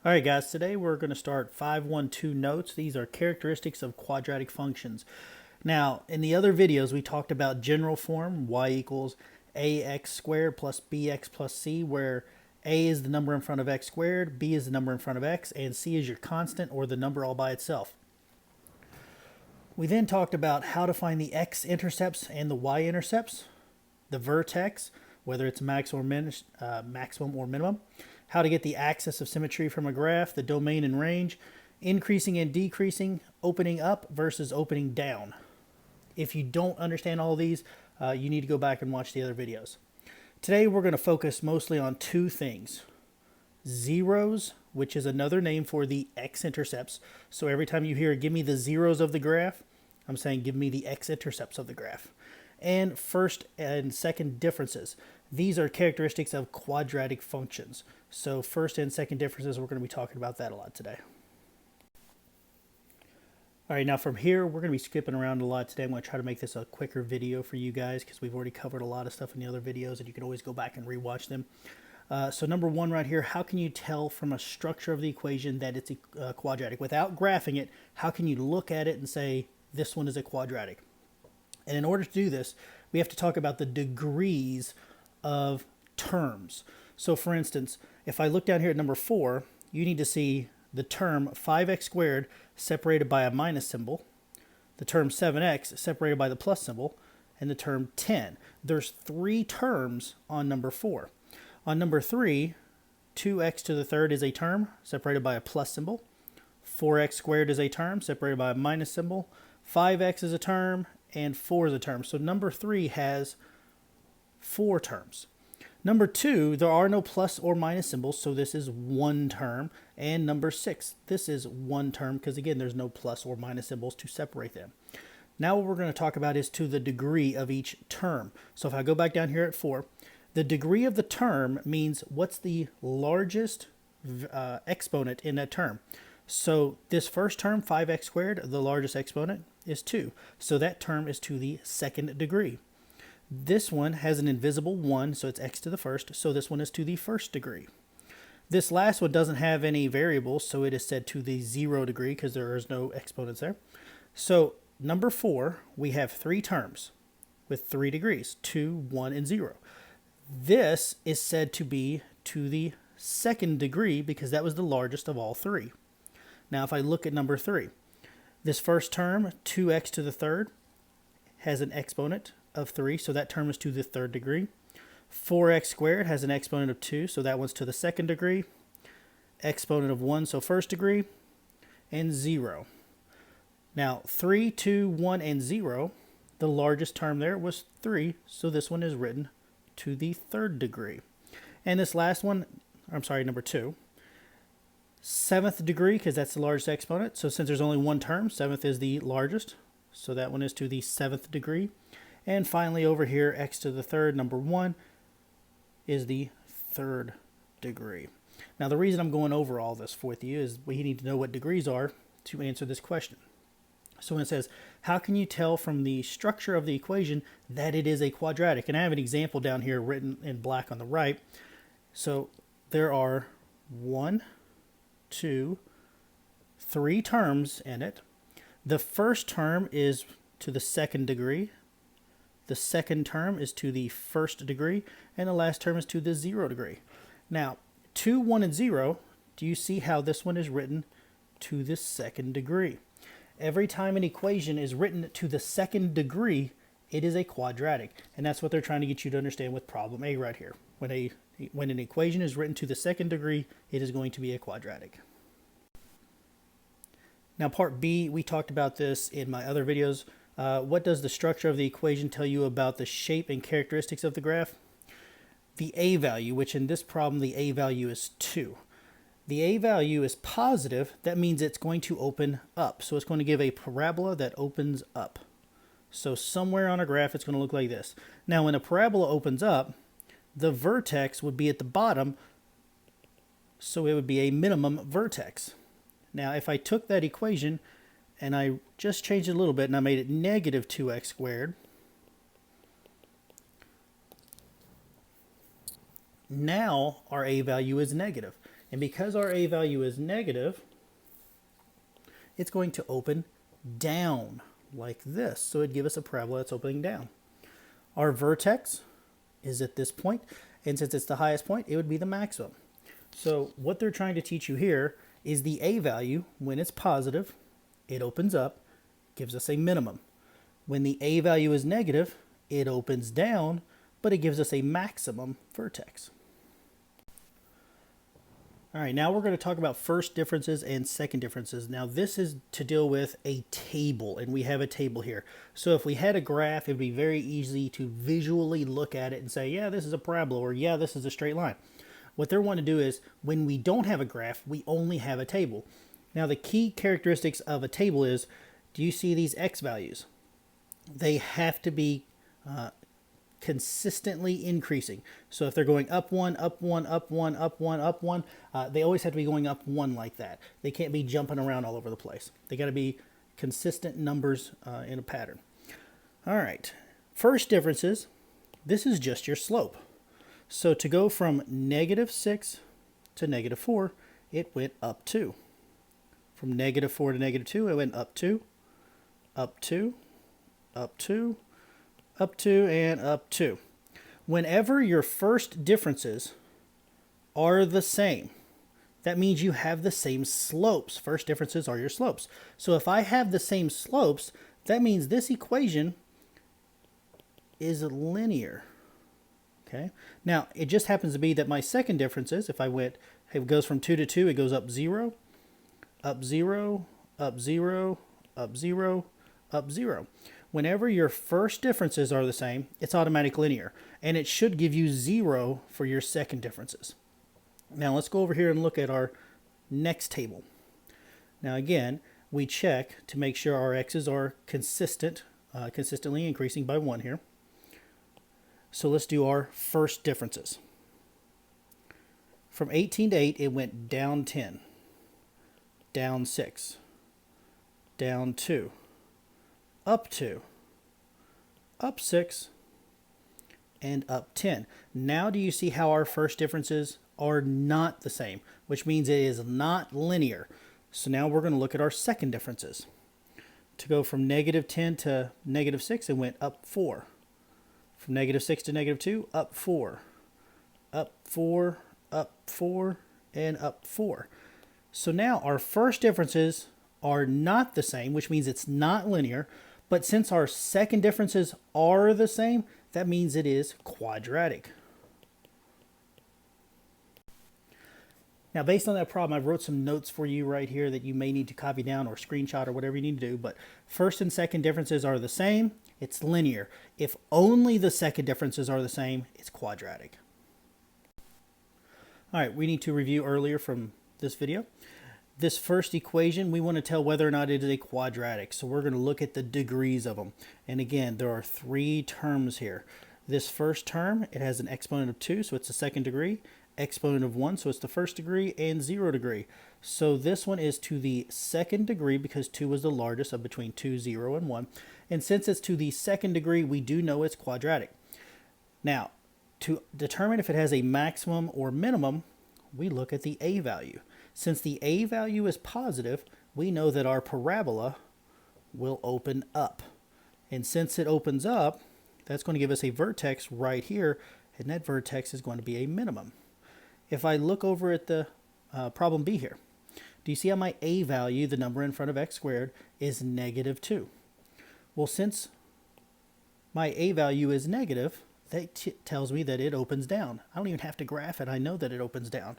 All right, guys, today we're going to start 512 notes. These are characteristics of quadratic functions. Now, in the other videos, we talked about general form, y equals ax squared plus bx plus c, where a is the number in front of x squared, b is the number in front of x, and c is your constant or the number all by itself. We then talked about how to find the x-intercepts and the y-intercepts, the vertex, whether it's maximum or minimum, how to get the axis of symmetry from a graph, the domain and range, increasing and decreasing, opening up versus opening down. If you don't understand all of these, you need to go back and watch the other videos. Today we're going to focus mostly on two things. Zeros, which is another name for the x-intercepts. So every time you hear give me the zeros of the graph, I'm saying give me the x-intercepts of the graph. And first and second differences. These are characteristics of quadratic functions. So first and second differences, we're going to be talking about that a lot today. All right, now from here, we're going to be skipping around a lot today. I'm going to try to make this a quicker video for you guys because we've already covered a lot of stuff in the other videos and you can always go back and rewatch them. So number one right here, how can you tell from a structure of the equation that it's a quadratic? Without graphing it, how can you look at it and say this one is a quadratic? And in order to do this, we have to talk about the degrees of terms. So for instance, if I look down here at number 4, you need to see the term 5x squared separated by a minus symbol, the term 7x separated by the plus symbol, and the term 10. There's 3 terms on number 4. On number 3, 2x to the third is a term separated by a plus symbol. 4x squared is a term separated by a minus symbol. 5x is a term, and 4 is a term. So number 3 has 4 terms. Number 2, there are no plus or minus symbols, so this is one term. And number 6, this is one term because, again, there's no plus or minus symbols to separate them. Now what we're going to talk about is to the degree of each term. So if I go back down here at 4, the degree of the term means what's the largest exponent in that term. So this first term, 5x squared, the largest exponent is 2. So that term is to the second degree. This one has an invisible 1, so it's x to the first, so this one is to the first degree. This last one doesn't have any variables, so it is said to the 0 degree because there is no exponents there. So number 4, we have 3 terms with 3 degrees, 2, 1, and 0. This is said to be to the second degree because that was the largest of all 3. Now if I look at number 3, this first term, 2x to the third, has an exponent of 3, so that term is to the third degree. 4x squared has an exponent of 2, so that one's to the second degree. Exponent of 1, so first degree. And 0. Now 3, 2, 1, and 0, the largest term there was 3, so this one is written to the third degree. And this last one, I'm sorry, number 2, 7th degree, because that's the largest exponent. So since there's only one term, 7th is the largest. So that one is to the 7th degree. And finally over here, x to the third, number 1, is the third degree. Now the reason I'm going over all this with you is we need to know what degrees are to answer this question. So when it says, how can you tell from the structure of the equation that it is a quadratic? And I have an example down here written in black on the right. So there are 1, 2, 3 terms in it. The first term is to the second degree. The second term is to the first degree. And the last term is to the 0 degree. Now, 2, 1, and 0, do you see how this one is written to the second degree? Every time an equation is written to the second degree, it is a quadratic. And that's what they're trying to get you to understand with problem A right here. When an equation is written to the second degree, it is going to be a quadratic. Now part B, we talked about this in my other videos. What does the structure of the equation tell you about the shape and characteristics of the graph? The a value, which in this problem the a value is 2. The a value is positive. That means it's going to open up. So it's going to give a parabola that opens up. So somewhere on a graph it's going to look like this. Now when a parabola opens up, the vertex would be at the bottom, so it would be a minimum vertex. Now if I took that equation and I just changed it a little bit and I made it negative 2x squared, now our a value is negative. And because our a value is negative, it's going to open down like this. So it'd give us a parabola that's opening down. Our vertex is at this point, and since it's the highest point, it would be the maximum. So what they're trying to teach you here is the a value, when it's positive, it opens up, gives us a minimum. When the a value is negative, it opens down, but it gives us a maximum vertex. All right, now we're going to talk about first differences and second differences. Now this is to deal with a table, and we have a table here. So if we had a graph, it would be very easy to visually look at it and say, yeah, this is a parabola, or yeah, this is a straight line. What they want to do is, when we don't have a graph, we only have a table. Now the key characteristics of a table is, do you see these x values? They have to be consistently increasing. So if they're going up one, up one, up one, up one, up one, they always have to be going up one like that. They can't be jumping around all over the place. They got to be consistent numbers in a pattern. All right, first differences, this is just your slope. So to go from -6 to -4, it went up 2. From -4 to -2, it went up 2, up 2, up 2, up 2, and up 2. Whenever your first differences are the same, that means you have the same slopes. First differences are your slopes. So if I have the same slopes, that means this equation is linear. Okay. Now, it just happens to be that my second differences, if it goes from 2 to 2, it goes up 0, up 0, up 0, up 0, up 0. Whenever your first differences are the same, it's automatic linear, and it should give you 0 for your second differences. Now let's go over here and look at our next table. Now again, we check to make sure our x's are consistent, consistently increasing by 1 here. So let's do our first differences. From 18 to 8, it went down 10, down 6, down 2, up 2, up 6, and up 10. Now do you see how our first differences are not the same, which means it is not linear. So now we're going to look at our second differences. To go from -10 to -6, it went up 4. From -6 to -2, up 4, up 4, up 4, and up 4. So now our first differences are not the same, which means it's not linear. But since our second differences are the same, that means it is quadratic. Now, based on that problem, I wrote some notes for you right here that you may need to copy down or screenshot or whatever you need to do. But first and second differences are the same. It's linear. If only the second differences are the same, it's quadratic. All right, we need to review earlier from this video. This first equation, we want to tell whether or not it is a quadratic. So we're going to look at the degrees of them. And again, there are 3 terms here. This first term, it has an exponent of 2, so it's the second degree. Exponent of 1, so it's the first degree, and 0 degree. So this one is to the second degree because 2 was the largest of between 2, 0, and 1. And since it's to the second degree, we do know it's quadratic. Now, to determine if it has a maximum or minimum, we look at the a value. Since the a value is positive, we know that our parabola will open up. And since it opens up, that's going to give us a vertex right here, and that vertex is going to be a minimum. If I look over at the problem B here, do you see how my a value, the number in front of x squared, is -2? Well, since my a value is negative, that tells me that it opens down. I don't even have to graph it. I know that it opens down.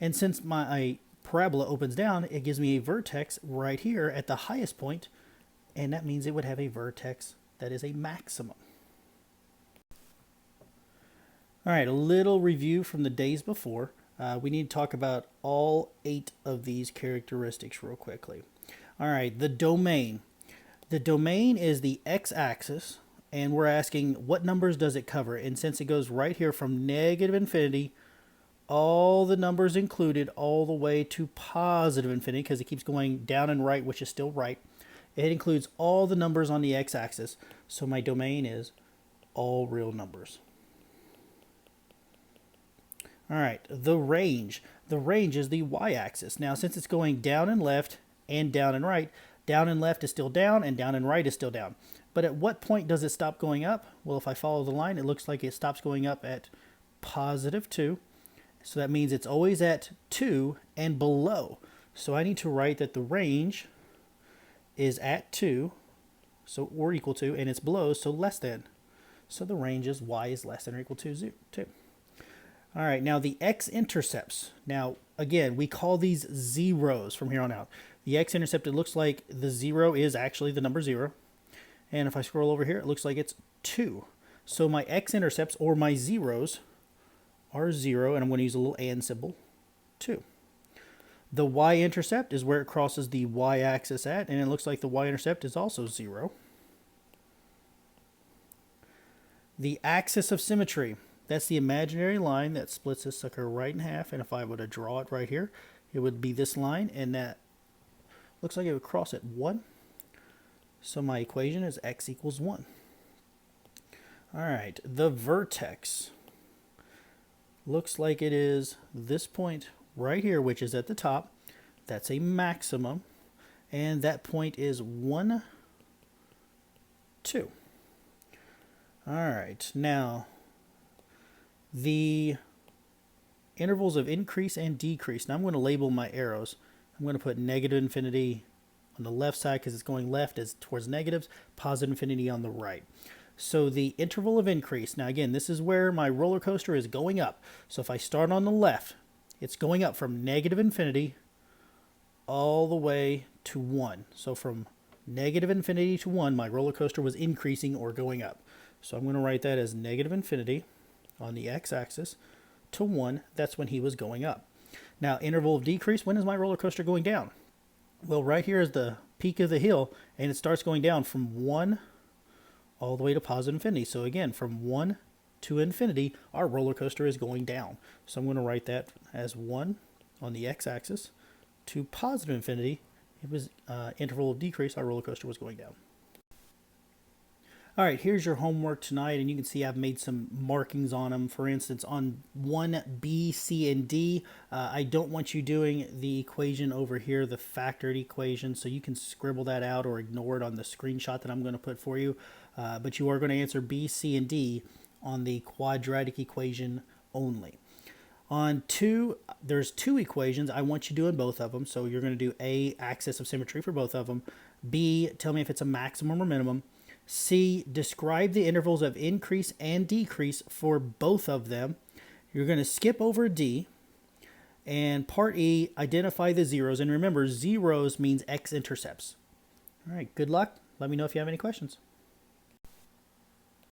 And since my parabola opens down, it gives me a vertex right here at the highest point, and that means it would have a vertex that is a maximum. All right, a little review from the days before. We need to talk about all 8 of these characteristics real quickly. All right, the domain. The domain is the x-axis, and we're asking what numbers does it cover? And since it goes right here from -infinity, all the numbers included, all the way to positive infinity, because it keeps going down and right, which is still right. It includes all the numbers on the x-axis, so my domain is all real numbers. All right, the range. The range is the y-axis. Now, since it's going down and left and right, down and left is still down and right is still down. But at what point does it stop going up? Well, if I follow the line, it looks like it stops going up at +2. So that means it's always at 2 and below. So I need to write that the range is at 2, so or equal to, and it's below, so less than. So the range is y is less than or equal to 2. All right, now the x-intercepts. Now, again, we call these zeros from here on out. The x-intercept, it looks like the 0 is actually the number 0. And if I scroll over here, it looks like it's 2. So my x-intercepts, or my zeros, are 0, and I'm going to use a little and symbol, 2. The y-intercept is where it crosses the y-axis at, and it looks like the y-intercept is also 0. The axis of symmetry. That's the imaginary line that splits this sucker right in half, and if I were to draw it right here, it would be this line, and that looks like it would cross at 1. So my equation is x equals 1. All right, the vertex looks like it is this point right here, which is at the top. That's a maximum, and that point is 1, 2. All right, now the intervals of increase and decrease. Now I'm going to label my arrows. I'm going to put negative infinity on the left side because it's going left as towards negatives, positive infinity on the right. So the interval of increase, now again, this is where my roller coaster is going up. So if I start on the left, it's going up from negative infinity all the way to 1. So from negative infinity to 1, my roller coaster was increasing or going up. So I'm going to write that as negative infinity on the x-axis to 1. That's when he was going up. Now, interval of decrease, when is my roller coaster going down? Well, right here is the peak of the hill, and it starts going down from 1 all the way to positive infinity. So again, from 1 to infinity, our roller coaster is going down. So I'm going to write that as 1 on the x-axis to positive infinity. It was interval of decrease, our roller coaster was going down. All right, here's your homework tonight, and you can see I've made some markings on them. For instance, on 1B, C, and D, I don't want you doing the equation over here, the factored equation, so you can scribble that out or ignore it on the screenshot that I'm going to put for you. But you are going to answer B, C, and D on the quadratic equation only. On 2, there's 2 equations. I want you doing both of them, so you're going to do A, axis of symmetry for both of them. B, tell me if it's a maximum or minimum. C, describe the intervals of increase and decrease for both of them. You're going to skip over D. And part E, identify the zeros. And remember, zeros means x-intercepts. All right, good luck. Let me know if you have any questions.